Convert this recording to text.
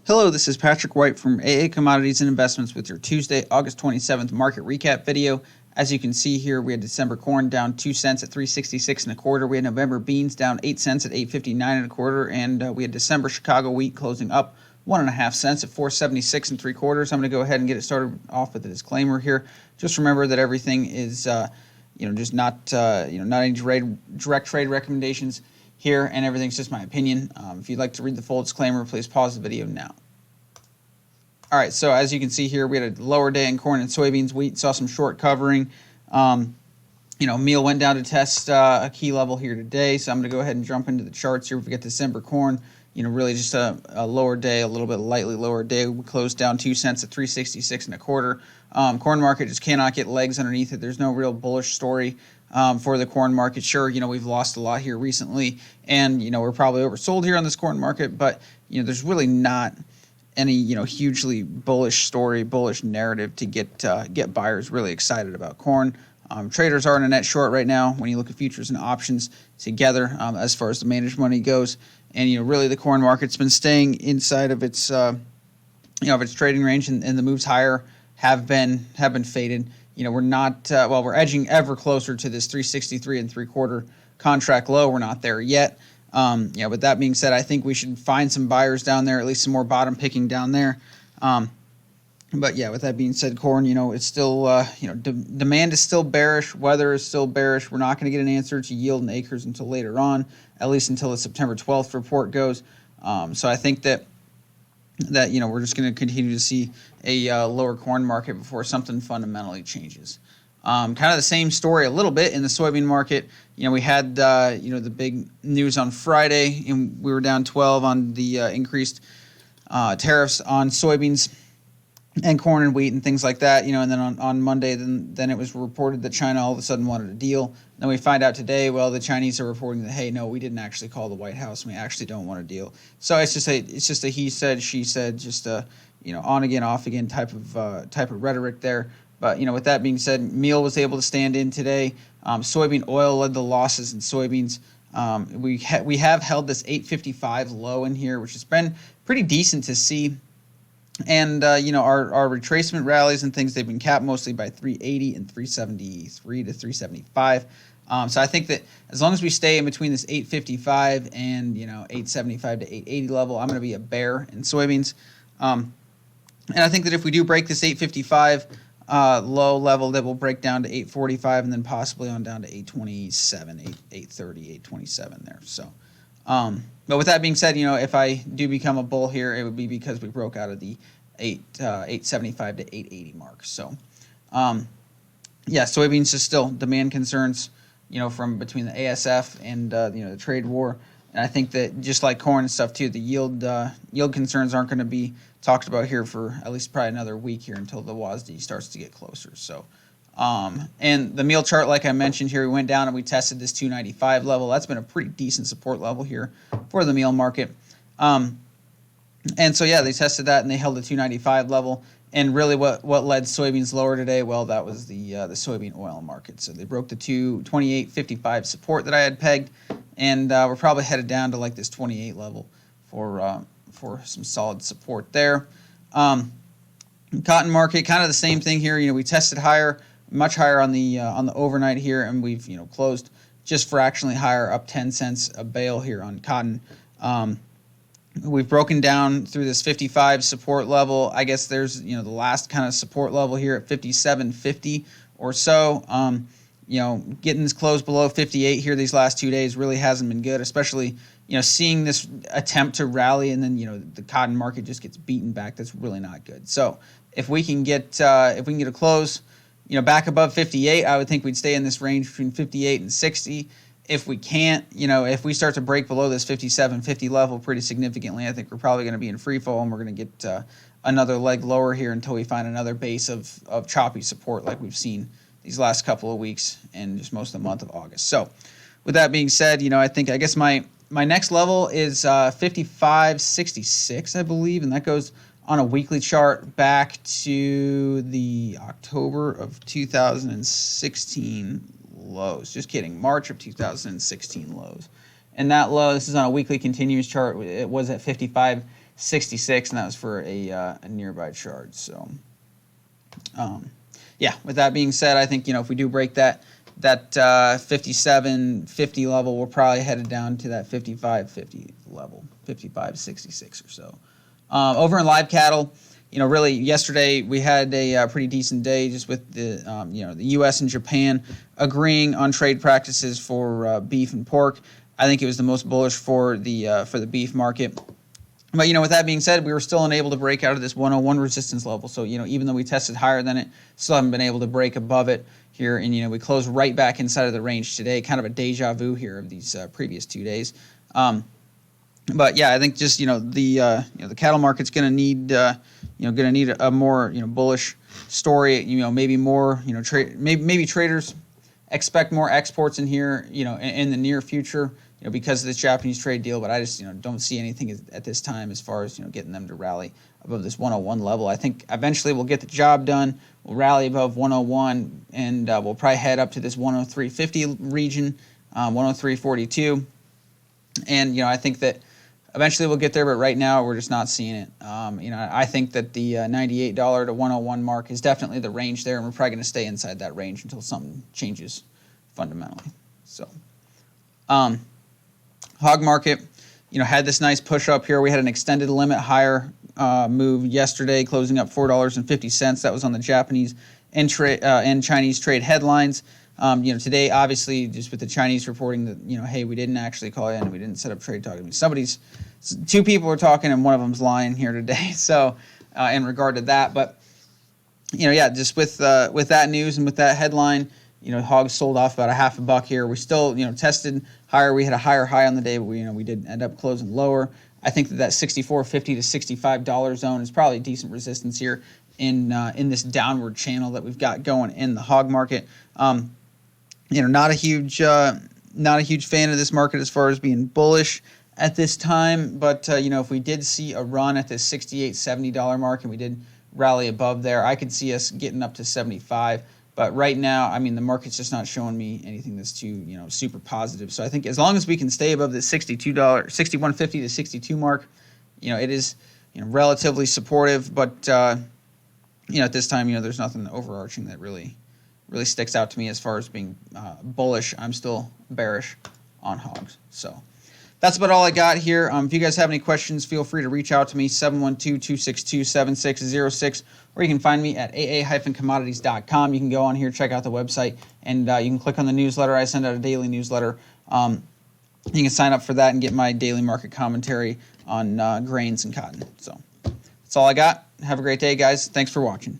Hello, this is Patrick White from AA Commodities and Investments with your Tuesday, August 27th market recap video. As you can see here, we had December corn down 2 cents at 366 and a quarter. We had November beans down 8 cents at 859 and a quarter, and we had December Chicago wheat closing up 1.5 cents at 476 and 3/4. I'm going to go ahead and get it started off with a disclaimer here. Just remember that everything is, just not any direct trade recommendations here, and everything's just my opinion. If you'd like to read the full disclaimer, please pause the video now. All right, so as you can see here, we had a lower day in corn and soybeans. Wheat saw some short covering. Meal went down to test a key level here today, so I'm going to go ahead and jump into the charts here. We get December corn, really just a lower day, a little bit lightly lower day. We closed down 2 cents at 366 and a quarter. Corn market just cannot get legs underneath it. There's no real bullish story for the corn market. Sure, we've lost a lot here recently, and we're probably oversold here on this corn market, but there's really not any hugely bullish story, bullish narrative to get buyers really excited about corn. Traders are in a net short right now when you look at futures and options together as far as the managed money goes, and really the corn market's been staying inside of its of its trading range, and the moves higher have been faded. We're not we're edging ever closer to this 363 and 3/4 contract low. We're not there yet. With that being said, I think we should find some buyers down there, at least some more bottom picking down there. But with that being said, corn, it's still, demand is still bearish. Weather is still bearish. We're not going to get an answer to yield and acres until later on, at least until the September 12th report goes. So I think that we're just going to continue to see a lower corn market before something fundamentally changes. Kind of the same story a little bit in the soybean market. We had the big news on Friday, and we were down 12 on the increased tariffs on soybeans and corn and wheat and things like that. And then on Monday, then it was reported that China all of a sudden wanted a deal. Then we find out today, well, the Chinese are reporting that, hey, no, we didn't actually call the White House, and we actually don't want a deal. So it's just a he said, she said, just a on again, off again type of rhetoric there. But with that being said, meal was able to stand in today. Soybean oil led the losses in soybeans. We have held this 855 low in here, which has been pretty decent to see. And our retracement rallies and things, they've been capped mostly by 380 and 373 to 375. So I think that as long as we stay in between this 855 and 875 to 880 level, I'm going to be a bear in soybeans. And I think that if we do break this 855 low level, that will break down to 845 and then possibly on down to 827, 830, 827 there. So, but with that being said, if I do become a bull here, it would be because we broke out of the 875 to 880 mark. So, soybeans is still demand concerns, from between the ASF and the trade war. And I think that just like corn and stuff too, the yield concerns aren't going to be talked about here for at least probably another week here until the WASD starts to get closer. So, and the meal chart, like I mentioned here, we went down and we tested this 295 level. That's been a pretty decent support level here for the meal market. And so they tested that and they held the 295 level. And really, what led soybeans lower today? Well, that was the soybean oil market. So they broke the 28.55 support that I had pegged, and we're probably headed down to like this 28 level for some solid support there. Cotton market, kind of the same thing here. We tested higher, much higher on the overnight here, and we've closed just fractionally higher, up 10 cents a bale here on cotton. We've broken down through this 55 support level. I guess there's the last kind of support level here at 57.50 or so. Getting this close below 58 here these last 2 days really hasn't been good, especially seeing this attempt to rally and then the cotton market just gets beaten back. That's really not good. So if we can get a close back above 58, I would think we'd stay in this range between 58 and 60. If we can't, if we start to break below this 57.50 level pretty significantly, I think we're probably going to be in free fall, and we're going to get another leg lower here until we find another base of choppy support like we've seen these last couple of weeks and just most of the month of August. So with that being said, I guess my next level is 55.66, I believe, and that goes on a weekly chart back to the October of 2016 lows. Just kidding, March of 2016 lows. And that low, this is on a weekly continuous chart, it was at 55.66 66, and that was for a nearby charge. So, yeah, with that being said, I think, if we do break that 57.50 level, we're probably headed down to that 55.50 level, 55.66 or so. Over in live cattle, really yesterday we had a pretty decent day just with the the U.S. and Japan agreeing on trade practices for beef and pork. I think it was the most bullish for the beef market. But, with that being said, we were still unable to break out of this 101 resistance level. So, even though we tested higher than it, still haven't been able to break above it here. And, we closed right back inside of the range today, kind of a deja vu here of these previous 2 days. But yeah, I think just, the cattle market's going to need, a more, bullish story, maybe more, maybe traders expect more exports in here, in the near future, because of this Japanese trade deal. But I just, don't see anything at this time as far as, getting them to rally above this 101 level. I think eventually we'll get the job done. We'll rally above 101, and we'll probably head up to this 103.50 region, 103.42. And, I think that eventually we'll get there, but right now we're just not seeing it. I think that the $98 to 101 mark is definitely the range there, and we're probably going to stay inside that range until something changes fundamentally. So, hog market, had this nice push up here. We had an extended limit higher move yesterday, closing up $4.50. That was on the Japanese and Chinese trade headlines. Today, obviously, just with the Chinese reporting that, hey, we didn't actually call in, we didn't set up trade talks. I mean, two people are talking, and one of them's lying here today. So, in regard to that, but just with that news and with that headline, hogs sold off about $0.50 here. We still, tested higher. We had a higher high on the day, but we did end up closing lower. I think that $64.50 to $65 zone is probably decent resistance here in this downward channel that we've got going in the hog market. Not a huge fan of this market as far as being bullish at this time. But if we did see a run at this $68, $70 mark, and we did rally above there, I could see us getting up to 75. But right now, I mean, the market's just not showing me anything that's too, super positive. So I think as long as we can stay above the $61.50 to 62 mark, it is, relatively supportive. But at this time, there's nothing overarching that really sticks out to me as far as being bullish. I'm still bearish on hogs. So that's about all I got here. If you guys have any questions, feel free to reach out to me, 712-262-7606, or you can find me at aa-commodities.com. You can go on here, check out the website, and you can click on the newsletter. I send out a daily newsletter. You can sign up for that and get my daily market commentary on grains and cotton. So that's all I got. Have a great day, guys. Thanks for watching.